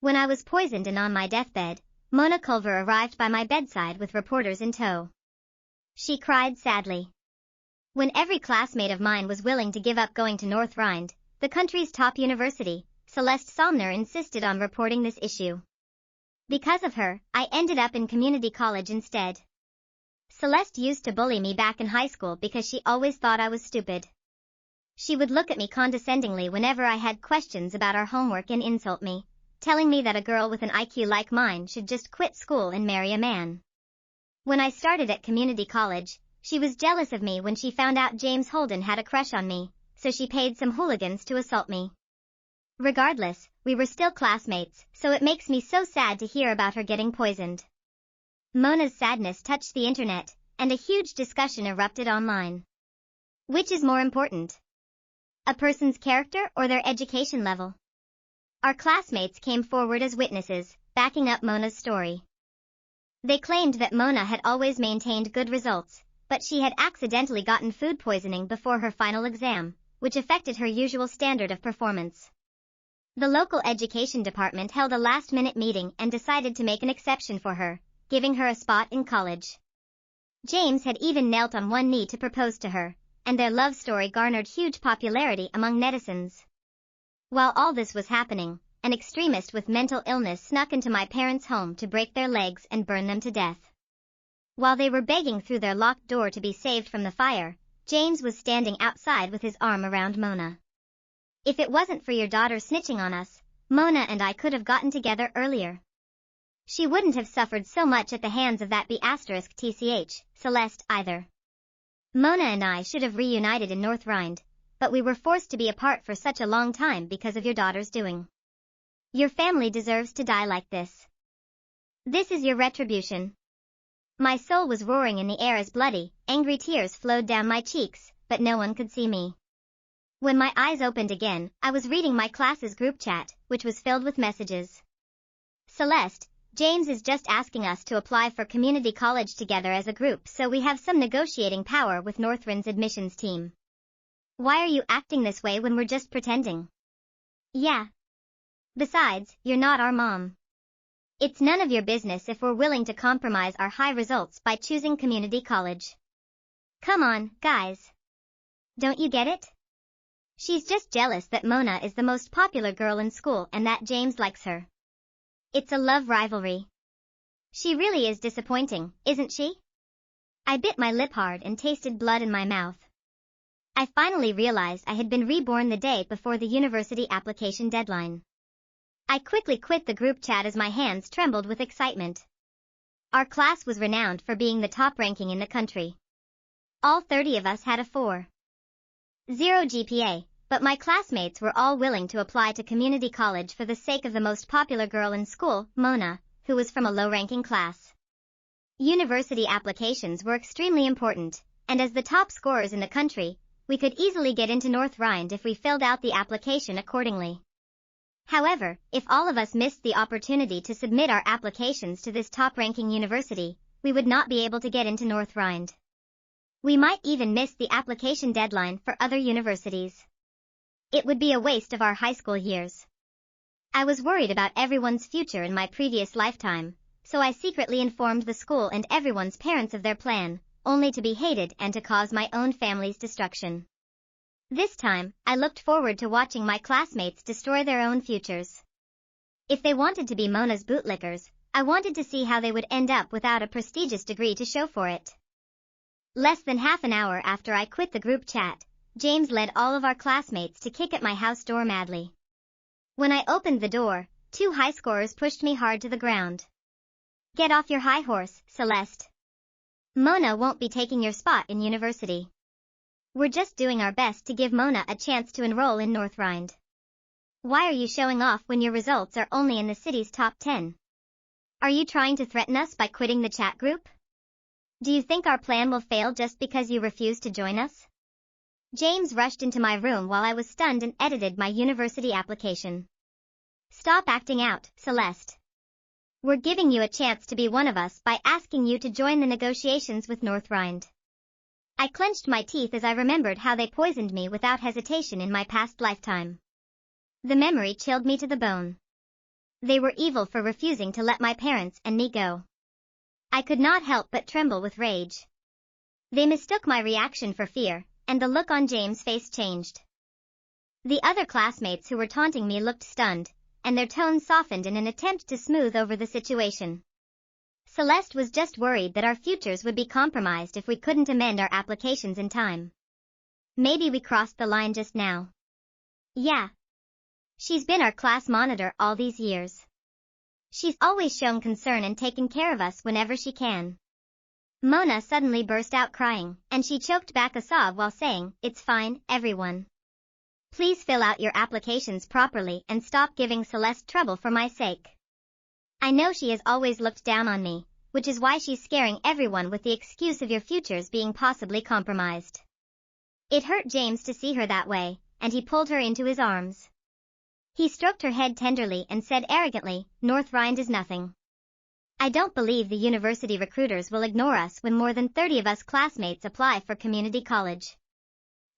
When I was poisoned and on my deathbed, Mona Culver arrived by my bedside with reporters in tow. She cried sadly. When every classmate of mine was willing to give up going to Northrind, the country's top university, Celeste Somner insisted on reporting this issue. Because of her, I ended up in community college instead. Celeste used to bully me back in high school because she always thought I was stupid. She would look at me condescendingly whenever I had questions about our homework and insult me, telling me that a girl with an IQ like mine should just quit school and marry a man. When I started at community college, she was jealous of me when she found out James Holden had a crush on me, so she paid some hooligans to assault me. Regardless, we were still classmates, so it makes me so sad to hear about her getting poisoned. Mona's sadness touched the internet, and a huge discussion erupted online. Which is more important? A person's character or their education level? Our classmates came forward as witnesses, backing up Mona's story. They claimed that Mona had always maintained good results, but she had accidentally gotten food poisoning before her final exam, which affected her usual standard of performance. The local education department held a last-minute meeting and decided to make an exception for her, giving her a spot in college. James had even knelt on one knee to propose to her, and their love story garnered huge popularity among netizens. While all this was happening, an extremist with mental illness snuck into my parents' home to break their legs and burn them to death. While they were begging through their locked door to be saved from the fire, James was standing outside with his arm around Mona. If it wasn't for your daughter snitching on us, Mona and I could have gotten together earlier. She wouldn't have suffered so much at the hands of that B*TCH, Celeste, either. Mona and I should have reunited in Northrind, but we were forced to be apart for such a long time because of your daughter's doing. Your family deserves to die like this. This is your retribution. My soul was roaring in the air as bloody, angry tears flowed down my cheeks, but no one could see me. When my eyes opened again, I was reading my class's group chat, which was filled with messages. Celeste, James is just asking us to apply for community college together as a group so we have some negotiating power with Northrind's admissions team. Why are you acting this way when we're just pretending? Yeah. Besides, you're not our mom. It's none of your business if we're willing to compromise our high results by choosing community college. Come on, guys. Don't you get it? She's just jealous that Mona is the most popular girl in school and that James likes her. It's a love rivalry. She really is disappointing, isn't she? I bit my lip hard and tasted blood in my mouth. I finally realized I had been reborn the day before the university application deadline. I quickly quit the group chat as my hands trembled with excitement. Our class was renowned for being the top ranking in the country. All 30 of us had a 4.0 GPA, but my classmates were all willing to apply to community college for the sake of the most popular girl in school, Mona, who was from a low-ranking class. University applications were extremely important, and as the top scorers in the country, we could easily get into Northrind if we filled out the application accordingly. However, if all of us missed the opportunity to submit our applications to this top-ranking university, we would not be able to get into Northrind. We might even miss the application deadline for other universities. It would be a waste of our high school years. I was worried about everyone's future in my previous lifetime, so I secretly informed the school and everyone's parents of their plan, only to be hated and to cause my own family's destruction. This time, I looked forward to watching my classmates destroy their own futures. If they wanted to be Mona's bootlickers, I wanted to see how they would end up without a prestigious degree to show for it. Less than half an hour after I quit the group chat, James led all of our classmates to kick at my house door madly. When I opened the door, 2 high scorers pushed me hard to the ground. Get off your high horse, Celeste. Mona won't be taking your spot in university. We're just doing our best to give Mona a chance to enroll in Northrind. Why are you showing off when your results are only in the city's top 10? Are you trying to threaten us by quitting the chat group? Do you think our plan will fail just because you refuse to join us? James rushed into my room while I was stunned and edited my university application. Stop acting out, Celeste. We're giving you a chance to be one of us by asking you to join the negotiations with Northrind. I clenched my teeth as I remembered how they poisoned me without hesitation in my past lifetime. The memory chilled me to the bone. They were evil for refusing to let my parents and me go. I could not help but tremble with rage. They mistook my reaction for fear, and the look on James' face changed. The other classmates who were taunting me looked stunned, and their tones softened in an attempt to smooth over the situation. Celeste was just worried that our futures would be compromised if we couldn't amend our applications in time. Maybe we crossed the line just now. Yeah. She's been our class monitor all these years. She's always shown concern and taken care of us whenever she can. Mona suddenly burst out crying, and she choked back a sob while saying, "It's fine, everyone. Please fill out your applications properly and stop giving Celeste trouble for my sake. I know she has always looked down on me, which is why she's scaring everyone with the excuse of your futures being possibly compromised." It hurt James to see her that way, and he pulled her into his arms. He stroked her head tenderly and said arrogantly, "Northrind is nothing. I don't believe the university recruiters will ignore us when more than 30 of us classmates apply for community college.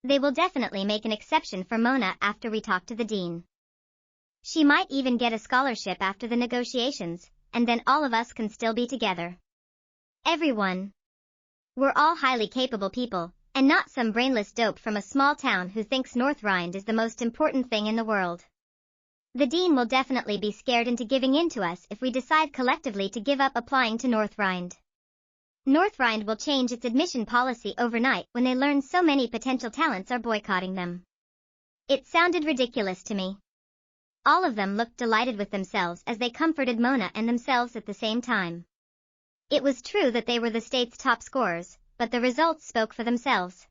They will definitely make an exception for Mona after we talk to the dean. She might even get a scholarship after the negotiations, and then all of us can still be together. Everyone. We're all highly capable people, and not some brainless dope from a small town who thinks Northrind is the most important thing in the world. The dean will definitely be scared into giving in to us if we decide collectively to give up applying to Northrind. Northrind will change its admission policy overnight when they learn so many potential talents are boycotting them." It sounded ridiculous to me. All of them looked delighted with themselves as they comforted Mona and themselves at the same time. It was true that they were the state's top scorers, but the results spoke for themselves.